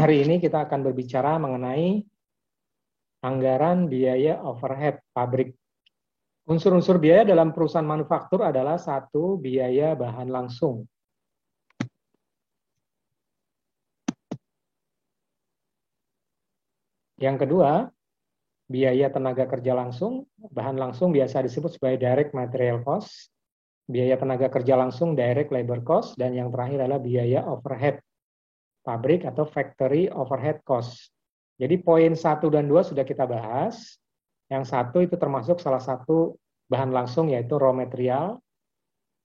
hari ini kita akan berbicara mengenai anggaran biaya overhead pabrik. Unsur-unsur biaya dalam perusahaan manufaktur adalah satu, biaya bahan langsung. Yang kedua, biaya tenaga kerja langsung. Bahan langsung biasa disebut sebagai direct material cost. Biaya tenaga kerja langsung direct labor cost. Dan yang terakhir adalah biaya overhead pabrik atau factory overhead cost. Jadi poin 1 dan 2 sudah kita bahas. Yang satu itu termasuk salah satu bahan langsung yaitu raw material.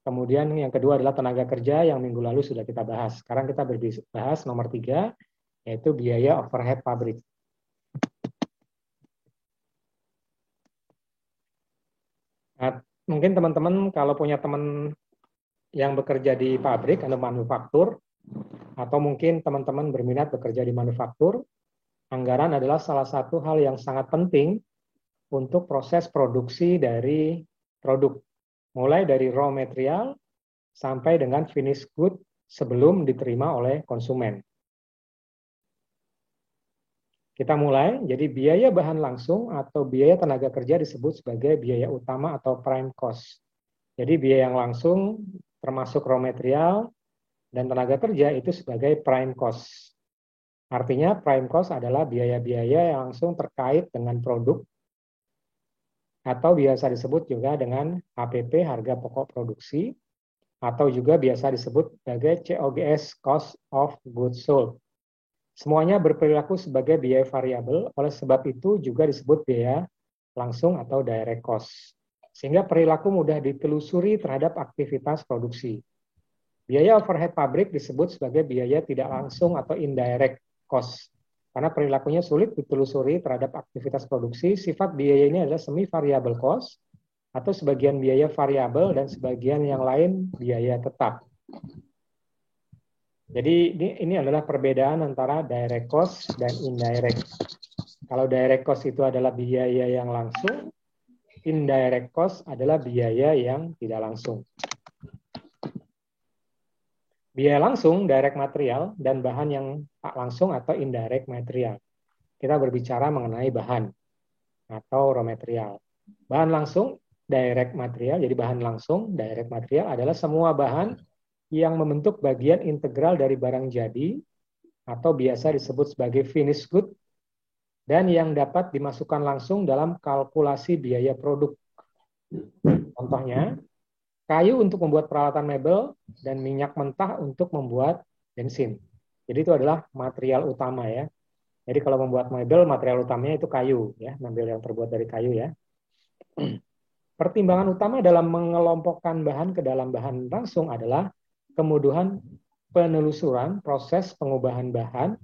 Kemudian yang kedua adalah tenaga kerja yang minggu lalu sudah kita bahas. Sekarang kita bahas nomor 3 yaitu biaya overhead pabrik. Nah, mungkin teman-teman kalau punya teman yang bekerja di pabrik atau manufaktur, atau mungkin teman-teman berminat bekerja di manufaktur, anggaran adalah salah satu hal yang sangat penting untuk proses produksi dari produk. Mulai dari raw material sampai dengan finished good sebelum diterima oleh konsumen. Kita mulai, jadi biaya bahan langsung atau biaya tenaga kerja disebut sebagai biaya utama atau prime cost. Jadi biaya yang langsung termasuk raw material dan tenaga kerja itu sebagai prime cost. Artinya prime cost adalah biaya-biaya yang langsung terkait dengan produk atau biasa disebut juga dengan HPP, harga pokok produksi, atau juga biasa disebut sebagai COGS, cost of goods sold. Semuanya berperilaku sebagai biaya variabel, oleh sebab itu juga disebut biaya langsung atau direct cost. Sehingga perilaku mudah ditelusuri terhadap aktivitas produksi. Biaya overhead pabrik disebut sebagai biaya tidak langsung atau indirect cost. Karena perilakunya sulit ditelusuri terhadap aktivitas produksi, sifat biaya ini adalah semi variable cost atau sebagian biaya variabel dan sebagian yang lain biaya tetap. Jadi ini adalah perbedaan antara direct cost dan indirect. Kalau direct cost itu adalah biaya yang langsung, indirect cost adalah biaya yang tidak langsung. Biaya langsung, direct material, dan bahan yang tak langsung atau indirect material. Kita berbicara mengenai bahan atau raw material. Bahan langsung, direct material, jadi bahan langsung, direct material adalah semua bahan yang membentuk bagian integral dari barang jadi, atau biasa disebut sebagai finished good, dan yang dapat dimasukkan langsung dalam kalkulasi biaya produk. Contohnya, kayu untuk membuat peralatan mebel, dan minyak mentah untuk membuat bensin. Jadi itu adalah material utama ya. Jadi kalau membuat mebel, material utamanya itu kayu ya, mebel yang terbuat dari kayu ya. Pertimbangan utama dalam mengelompokkan bahan ke dalam bahan langsung adalah kemudahan penelusuran proses pengubahan bahan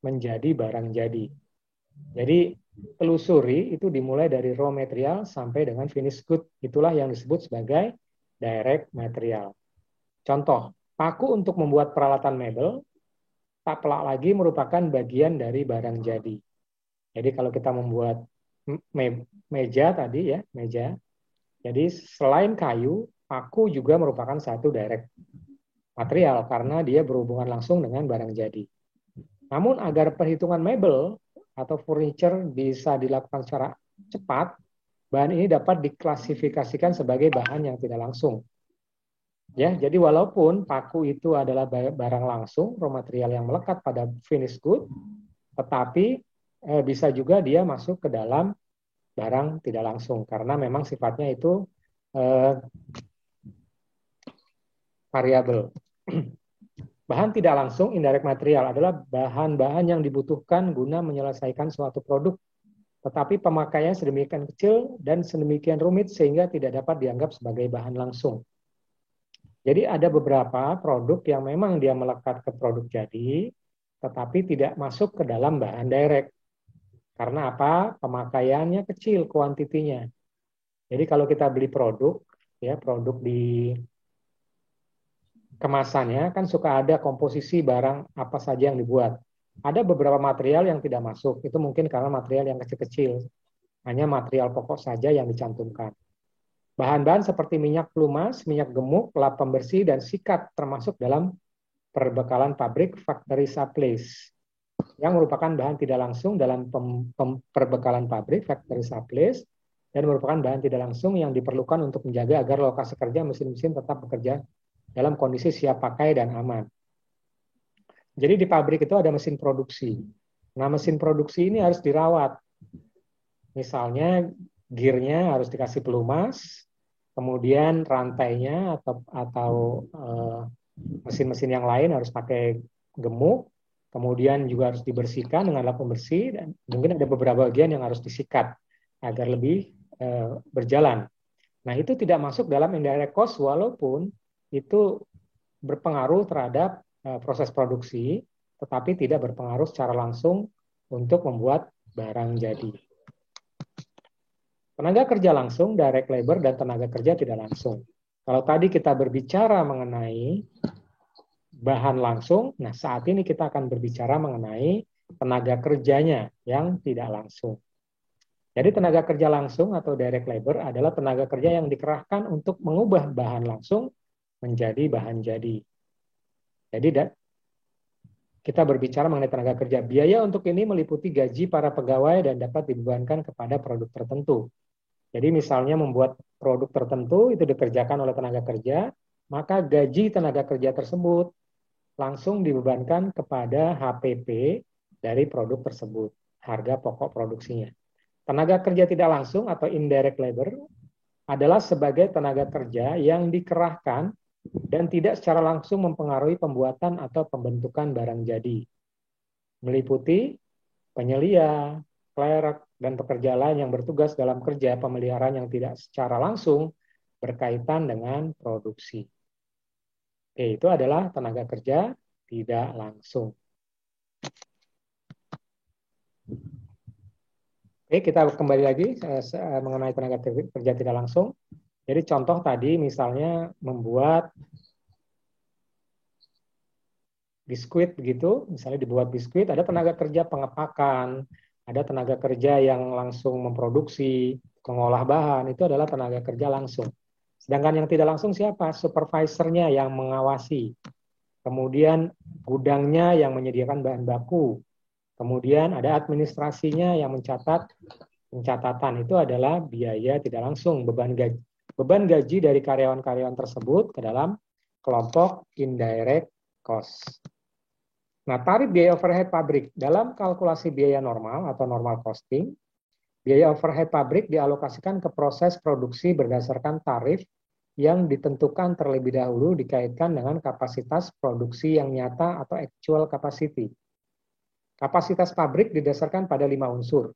menjadi barang jadi. Jadi telusuri itu dimulai dari raw material sampai dengan finished good. Itulah yang disebut sebagai direct material. Contoh, paku untuk membuat peralatan mebel tak pelak lagi merupakan bagian dari barang jadi. Jadi kalau kita membuat meja tadi ya, meja. Jadi selain kayu, paku juga merupakan satu direct material karena dia berhubungan langsung dengan barang jadi. Namun agar perhitungan mebel atau furniture bisa dilakukan secara cepat, bahan ini dapat diklasifikasikan sebagai bahan yang tidak langsung. Ya, jadi walaupun paku itu adalah barang langsung, raw material yang melekat pada finished good, tetapi bisa juga dia masuk ke dalam barang tidak langsung karena memang sifatnya itu variabel. Bahan tidak langsung, indirect material, adalah bahan-bahan yang dibutuhkan guna menyelesaikan suatu produk, tetapi pemakaiannya sedemikian kecil dan sedemikian rumit sehingga tidak dapat dianggap sebagai bahan langsung. Jadi ada beberapa produk yang memang dia melekat ke produk jadi, tetapi tidak masuk ke dalam bahan direct. Karena apa? Pemakaiannya kecil, kuantitinya. Jadi kalau kita beli produk, ya produk di kemasannya kan suka ada komposisi barang apa saja yang dibuat. Ada beberapa material yang tidak masuk, itu mungkin karena material yang kecil-kecil. Hanya material pokok saja yang dicantumkan. Bahan-bahan seperti minyak pelumas, minyak gemuk, lap pembersih, dan sikat termasuk dalam perbekalan pabrik factory supplies. yang merupakan bahan tidak langsung dalam perbekalan pabrik, factory supplies, dan merupakan bahan tidak langsung yang diperlukan untuk menjaga agar lokasi kerja mesin-mesin tetap bekerja dalam kondisi siap pakai dan aman. Jadi di pabrik itu ada mesin produksi. Nah, mesin produksi ini harus dirawat. Misalnya gearnya harus dikasih pelumas, kemudian rantainya atau mesin-mesin yang lain harus pakai gemuk, kemudian juga harus dibersihkan dengan alat pembersih, dan mungkin ada beberapa bagian yang harus disikat agar lebih berjalan. Nah, itu tidak masuk dalam indirect cost walaupun itu berpengaruh terhadap proses produksi, tetapi tidak berpengaruh secara langsung untuk membuat barang jadi. Tenaga kerja langsung, direct labor, dan tenaga kerja tidak langsung. Kalau tadi kita berbicara mengenai bahan langsung, nah saat ini kita akan berbicara mengenai tenaga kerjanya yang tidak langsung. Jadi tenaga kerja langsung atau direct labor adalah tenaga kerja yang dikerahkan untuk mengubah bahan langsung menjadi bahan jadi. Jadi kita berbicara mengenai tenaga kerja. Biaya untuk ini meliputi gaji para pegawai dan dapat dibebankan kepada produk tertentu. Jadi misalnya membuat produk tertentu itu dikerjakan oleh tenaga kerja, maka gaji tenaga kerja tersebut langsung dibebankan kepada HPP dari produk tersebut, harga pokok produksinya. Tenaga kerja tidak langsung atau indirect labor adalah sebagai tenaga kerja yang dikerahkan dan tidak secara langsung mempengaruhi pembuatan atau pembentukan barang jadi. Meliputi penyelia, clerk, dan pekerja lain yang bertugas dalam kerja pemeliharaan yang tidak secara langsung berkaitan dengan produksi. Oke, itu adalah tenaga kerja tidak langsung. Oke, kita kembali lagi mengenai tenaga kerja tidak langsung. Jadi contoh tadi misalnya membuat biskuit begitu, misalnya dibuat biskuit, ada tenaga kerja pengepakan, ada tenaga kerja yang langsung memproduksi, mengolah bahan, itu adalah tenaga kerja langsung. Sedangkan yang tidak langsung siapa? Supervisornya yang mengawasi. Kemudian gudangnya yang menyediakan bahan baku. Kemudian ada administrasinya yang mencatat pencatatan. Itu adalah biaya tidak langsung, beban gaji dari karyawan-karyawan tersebut ke dalam kelompok indirect cost. Nah, tarif biaya overhead pabrik. Dalam kalkulasi biaya normal atau normal costing, biaya overhead pabrik dialokasikan ke proses produksi berdasarkan tarif yang ditentukan terlebih dahulu dikaitkan dengan kapasitas produksi yang nyata atau actual capacity. Kapasitas pabrik didasarkan pada 5 unsur.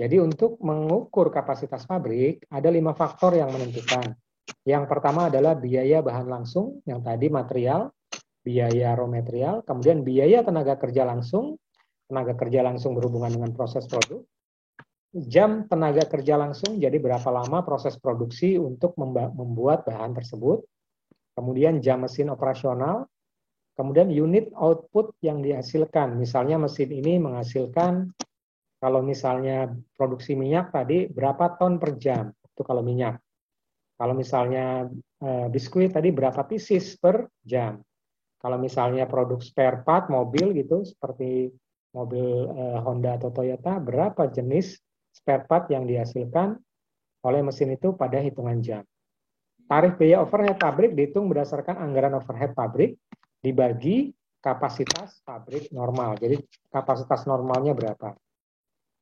Jadi untuk mengukur kapasitas pabrik, ada 5 faktor yang menentukan. Yang pertama adalah biaya bahan langsung, yang tadi material, biaya raw material, kemudian biaya tenaga kerja langsung berhubungan dengan proses produk, jam tenaga kerja langsung, jadi berapa lama proses produksi untuk membuat bahan tersebut, kemudian jam mesin operasional, kemudian unit output yang dihasilkan, misalnya mesin ini menghasilkan, kalau misalnya produksi minyak tadi, berapa ton per jam, itu kalau minyak. Kalau misalnya biskuit tadi, berapa pieces per jam. Kalau misalnya produk spare part mobil gitu, seperti mobil Honda atau Toyota, berapa jenis spare part yang dihasilkan oleh mesin itu pada hitungan jam. Tarif biaya overhead pabrik dihitung berdasarkan anggaran overhead pabrik dibagi kapasitas pabrik normal. Jadi kapasitas normalnya berapa.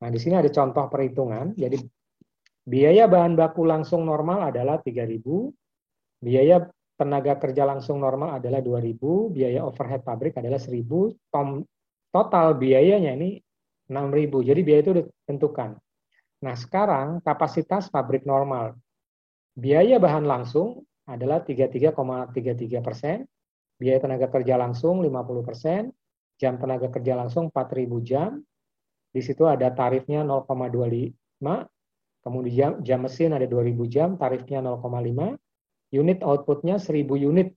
Nah, di sini ada contoh perhitungan. Jadi biaya bahan baku langsung normal adalah 3.000, biaya tenaga kerja langsung normal adalah 2.000, biaya overhead pabrik adalah 1.000, total biayanya ini 6.000. Jadi biaya itu ditentukan. Nah, sekarang kapasitas pabrik normal. Biaya bahan langsung adalah 33,33%, biaya tenaga kerja langsung 50%, jam tenaga kerja langsung 4.000 jam. Di situ ada tarifnya 0,25, kemudian jam mesin ada 2.000 jam, tarifnya 0,5. Unit outputnya 1.000 unit,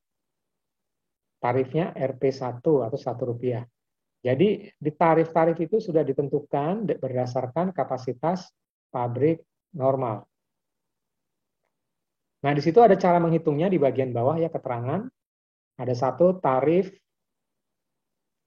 tarifnya Rp1 atau Rp1. Jadi di tarif-tarif itu sudah ditentukan berdasarkan kapasitas pabrik normal. Nah, di situ ada cara menghitungnya di bagian bawah ya, keterangan. Ada satu tarif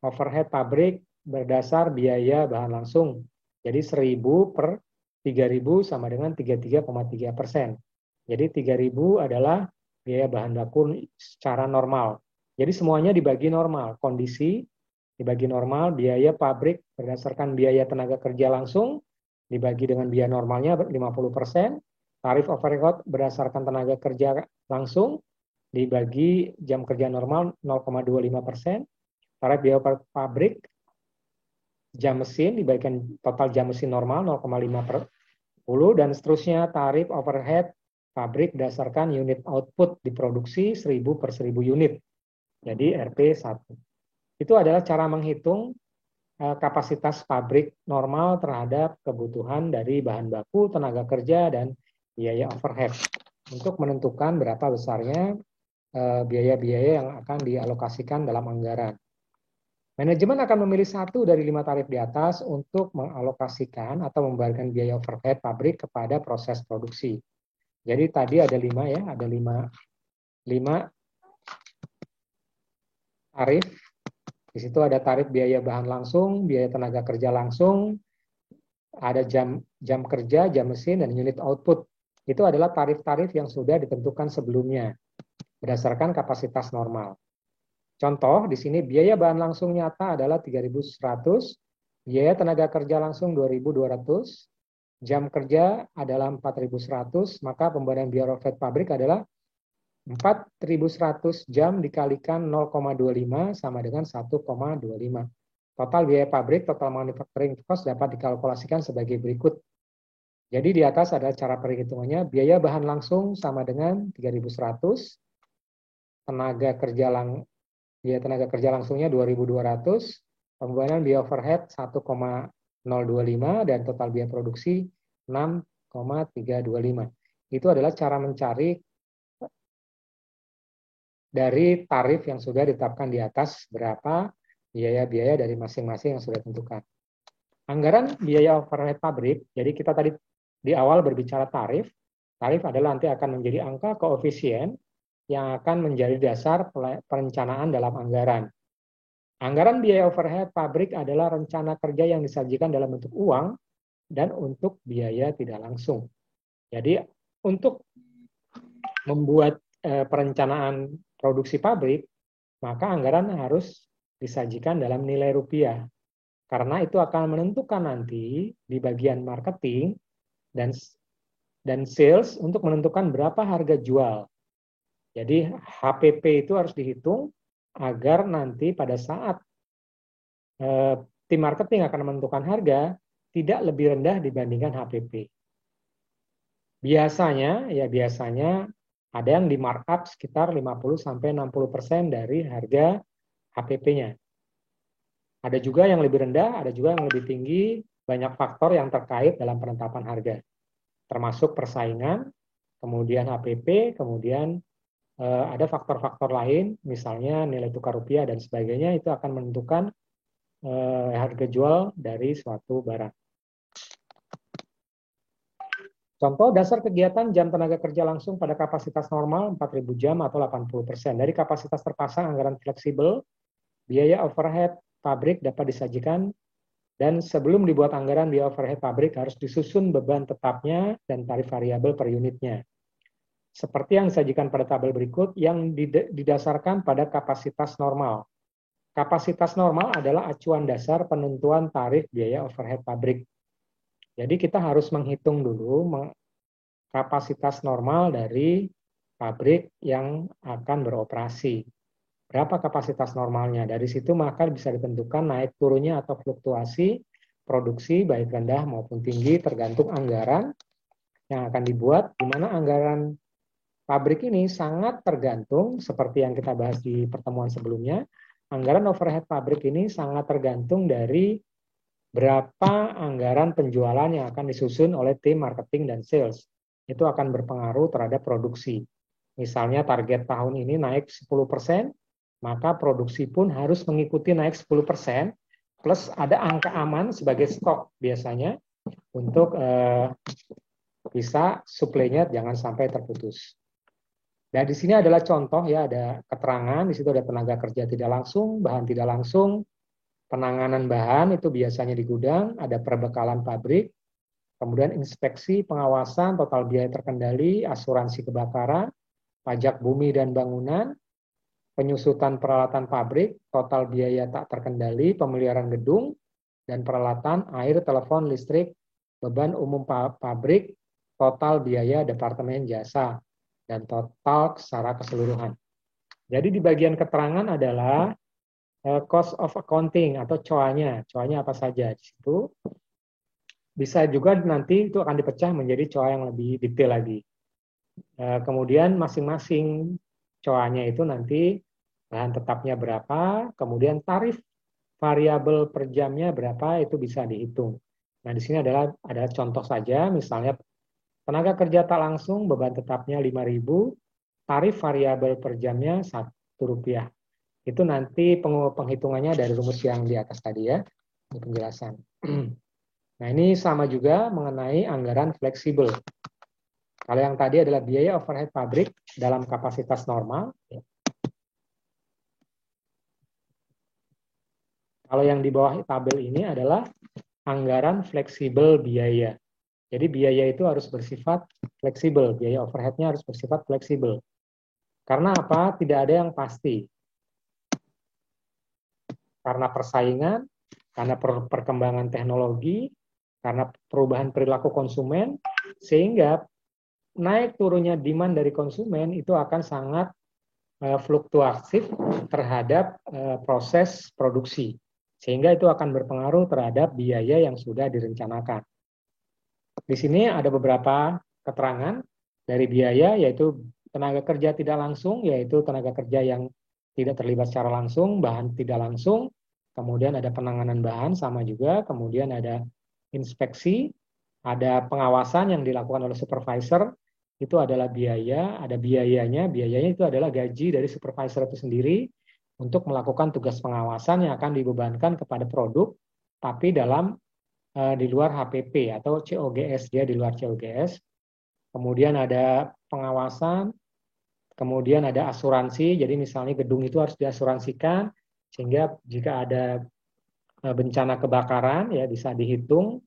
overhead pabrik berdasar biaya bahan langsung. Jadi 1.000 per 3.000 sama dengan 33,3%. Jadi 3.000 adalah biaya bahan baku secara normal. Jadi semuanya dibagi normal, kondisi dibagi normal, biaya pabrik berdasarkan biaya tenaga kerja langsung dibagi dengan biaya normalnya 50%, tarif overhead berdasarkan tenaga kerja langsung dibagi jam kerja normal 0,25%, tarif biaya pabrik jam mesin dibagikan total jam mesin normal 0,5/10, dan seterusnya tarif overhead pabrik berdasarkan unit output diproduksi 1.000 per 1.000 unit. Jadi RP1. Itu adalah cara menghitung kapasitas pabrik normal terhadap kebutuhan dari bahan baku, tenaga kerja, dan biaya overhead untuk menentukan berapa besarnya biaya-biaya yang akan dialokasikan dalam anggaran. Manajemen akan memilih 1 dari 5 tarif di atas untuk mengalokasikan atau membayarkan biaya overhead pabrik kepada proses produksi. Jadi tadi ada 5 ya, ada 5 tarif. Di situ ada tarif biaya bahan langsung, biaya tenaga kerja langsung, ada jam kerja, jam mesin, dan unit output. Itu adalah tarif-tarif yang sudah ditentukan sebelumnya berdasarkan kapasitas normal. Contoh di sini biaya bahan langsung nyata adalah 3.100, biaya tenaga kerja langsung 2.200, jam kerja adalah 4.100, maka pembayaran biaya overhead pabrik adalah 4.100 jam dikalikan 0,25 sama dengan 1,25. Total biaya pabrik, total manufacturing cost dapat dikalkulasikan sebagai berikut. Jadi di atas adalah cara perhitungannya. Biaya bahan langsung sama dengan 3.100, biaya tenaga kerja langsungnya 2.200, pembayaran biaya overhead 1,025, dan total biaya produksi 6,325. Itu adalah cara mencari dari tarif yang sudah ditetapkan di atas berapa biaya-biaya dari masing-masing yang sudah ditentukan. Anggaran biaya overhead pabrik, jadi kita tadi di awal berbicara tarif adalah nanti akan menjadi angka koefisien yang akan menjadi dasar perencanaan dalam anggaran. Anggaran biaya overhead pabrik adalah rencana kerja yang disajikan dalam bentuk uang dan untuk biaya tidak langsung. Jadi untuk membuat perencanaan produksi pabrik, maka anggaran harus disajikan dalam nilai rupiah. Karena itu akan menentukan nanti di bagian marketing dan sales untuk menentukan berapa harga jual. Jadi HPP itu harus dihitung agar nanti pada saat tim marketing akan menentukan harga tidak lebih rendah dibandingkan HPP. Biasanya ada yang di markup sekitar 50-60% dari harga HPP-nya. Ada juga yang lebih rendah, ada juga yang lebih tinggi, banyak faktor yang terkait dalam penetapan harga. Termasuk persaingan, kemudian HPP, kemudian ada faktor-faktor lain, misalnya nilai tukar rupiah dan sebagainya, itu akan menentukan harga jual dari suatu barang. Contoh dasar kegiatan jam tenaga kerja langsung pada kapasitas normal 4.000 jam atau 80%. Dari kapasitas terpasang anggaran fleksibel, biaya overhead pabrik dapat disajikan, dan sebelum dibuat anggaran biaya overhead pabrik harus disusun beban tetapnya dan tarif variabel per unitnya. Seperti yang disajikan pada tabel berikut yang didasarkan pada kapasitas normal. Kapasitas normal adalah acuan dasar penentuan tarif biaya overhead pabrik. Jadi kita harus menghitung dulu kapasitas normal dari pabrik yang akan beroperasi. Berapa kapasitas normalnya? Dari situ maka bisa ditentukan naik turunnya atau fluktuasi produksi baik rendah maupun tinggi tergantung anggaran yang akan dibuat, di mana anggaran pabrik ini sangat tergantung, seperti yang kita bahas di pertemuan sebelumnya, anggaran overhead pabrik ini sangat tergantung dari berapa anggaran penjualan yang akan disusun oleh tim marketing dan sales. Itu akan berpengaruh terhadap produksi. Misalnya target tahun ini naik 10%, maka produksi pun harus mengikuti naik 10%, plus ada angka aman sebagai stok biasanya untuk bisa suplainya jangan sampai terputus. Nah, di sini adalah contoh ya, ada keterangan, di situ ada tenaga kerja tidak langsung, bahan tidak langsung, Penanganan bahan itu biasanya di gudang, ada perbekalan pabrik, kemudian inspeksi, pengawasan, total biaya terkendali, asuransi kebakaran, pajak bumi dan bangunan, penyusutan peralatan pabrik, total biaya tak terkendali, pemeliharaan gedung, dan peralatan air, telepon, listrik, beban umum pabrik, total biaya departemen jasa, dan total secara keseluruhan. Jadi di bagian keterangan adalah cost of accounting atau COA-nya. COA-nya apa saja di situ. Bisa juga nanti itu akan dipecah menjadi COA yang lebih detail lagi. Kemudian masing-masing COA-nya itu nanti bahan tetapnya berapa, kemudian tarif variabel per jamnya berapa itu bisa dihitung. Nah, di sini ada contoh saja, misalnya tenaga kerja tak langsung beban tetapnya 5.000, tarif variabel per jamnya Rp1. Itu nanti penghitungannya dari rumus yang di atas tadi ya, ini penjelasan. Nah, ini sama juga mengenai anggaran fleksibel. Kalau yang tadi adalah biaya overhead pabrik dalam kapasitas normal. Kalau yang di bawah tabel ini adalah anggaran fleksibel biaya. Jadi biaya itu harus bersifat fleksibel, biaya overhead-nya harus bersifat fleksibel. Karena apa? Tidak ada yang pasti. Karena persaingan, karena perkembangan teknologi, karena perubahan perilaku konsumen, sehingga naik turunnya demand dari konsumen itu akan sangat fluktuatif terhadap proses produksi. Sehingga itu akan berpengaruh terhadap biaya yang sudah direncanakan. Di sini ada beberapa keterangan dari biaya, yaitu tenaga kerja tidak langsung, yaitu tenaga kerja yang tidak terlibat secara langsung, bahan tidak langsung, kemudian ada penanganan bahan sama juga, kemudian ada inspeksi, ada pengawasan yang dilakukan oleh supervisor, itu adalah biaya, ada biayanya itu adalah gaji dari supervisor itu sendiri untuk melakukan tugas pengawasan yang akan dibebankan kepada produk, tapi di luar HPP atau COGS, dia di luar COGS. Kemudian ada pengawasan, kemudian ada asuransi, jadi misalnya gedung itu harus diasuransikan, sehingga jika ada bencana kebakaran ya bisa dihitung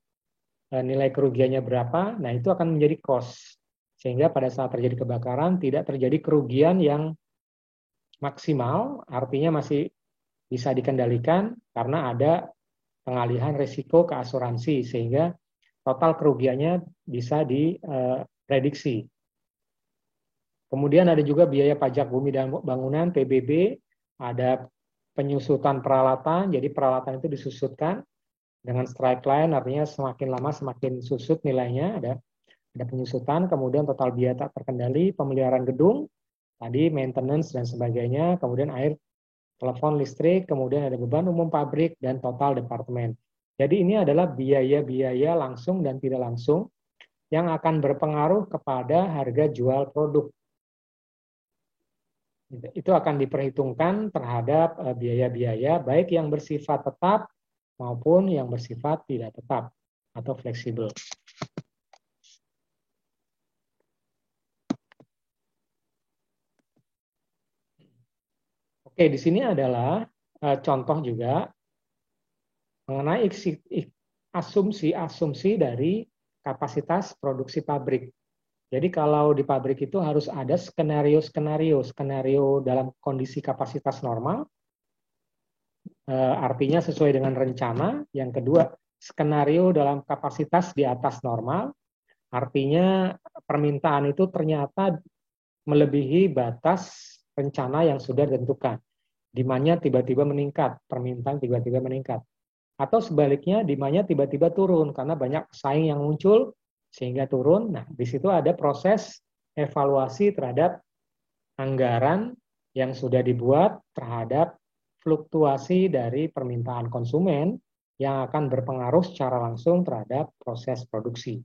nilai kerugiannya berapa, nah itu akan menjadi cost. Sehingga pada saat terjadi kebakaran tidak terjadi kerugian yang maksimal, artinya masih bisa dikendalikan karena ada pengalihan risiko ke asuransi, sehingga total kerugiannya bisa diprediksi. Kemudian ada juga biaya pajak bumi dan bangunan, PBB, ada penyusutan peralatan, jadi peralatan itu disusutkan dengan straight line, artinya semakin lama semakin susut nilainya, ada penyusutan, kemudian total biaya tak terkendali, pemeliharaan gedung, tadi maintenance dan sebagainya, kemudian air, telepon, listrik, kemudian ada beban umum pabrik, dan total departemen. Jadi ini adalah biaya-biaya langsung dan tidak langsung yang akan berpengaruh kepada harga jual produk. Itu akan diperhitungkan terhadap biaya-biaya baik yang bersifat tetap maupun yang bersifat tidak tetap atau fleksibel. Oke, di sini adalah contoh juga mengenai asumsi-asumsi dari kapasitas produksi pabrik. Jadi kalau di pabrik itu harus ada skenario dalam kondisi kapasitas normal, artinya sesuai dengan rencana. Yang kedua, skenario dalam kapasitas di atas normal, artinya permintaan itu ternyata melebihi batas rencana yang sudah ditentukan. Demand-nya tiba-tiba meningkat, permintaan tiba-tiba meningkat. Atau sebaliknya, demand-nya tiba-tiba turun karena banyak pesaing yang muncul sehingga turun. Nah, di situ ada proses evaluasi terhadap anggaran yang sudah dibuat terhadap fluktuasi dari permintaan konsumen yang akan berpengaruh secara langsung terhadap proses produksi.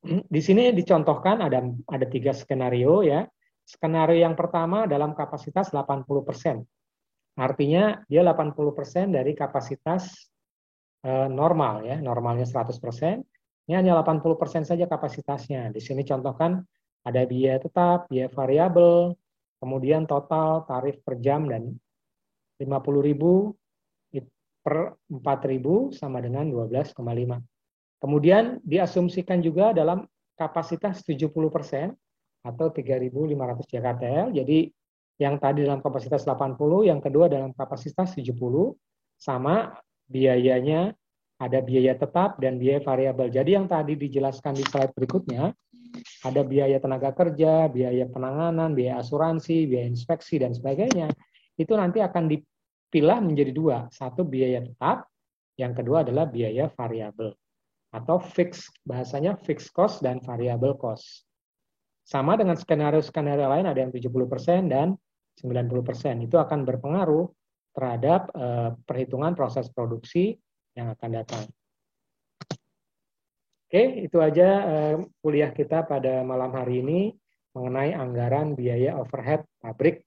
Di sini dicontohkan ada 3 skenario ya. Skenario yang pertama dalam kapasitas 80%. Artinya dia 80% dari kapasitas normal ya, normalnya 100%. Ini hanya 80% saja kapasitasnya. Di sini contohkan ada biaya tetap, biaya variabel, kemudian total tarif per jam dan 50.000 per 4.000 sama dengan 12,5. Kemudian diasumsikan juga dalam kapasitas 70% atau 3.500 JKTL. Jadi yang tadi dalam kapasitas 80, yang kedua dalam kapasitas 70, sama biayanya ada biaya tetap dan biaya variabel. Jadi yang tadi dijelaskan di slide berikutnya, ada biaya tenaga kerja, biaya penanganan, biaya asuransi, biaya inspeksi, dan sebagainya. Itu nanti akan dipilah menjadi dua. Satu biaya tetap, yang kedua adalah biaya variabel. Atau fixed, bahasanya fixed cost dan variable cost. Sama dengan skenario-skenario lain, ada yang 70% dan 90%. Itu akan berpengaruh terhadap perhitungan proses produksi yang akan datang. Oke, itu aja kuliah kita pada malam hari ini mengenai anggaran biaya overhead pabrik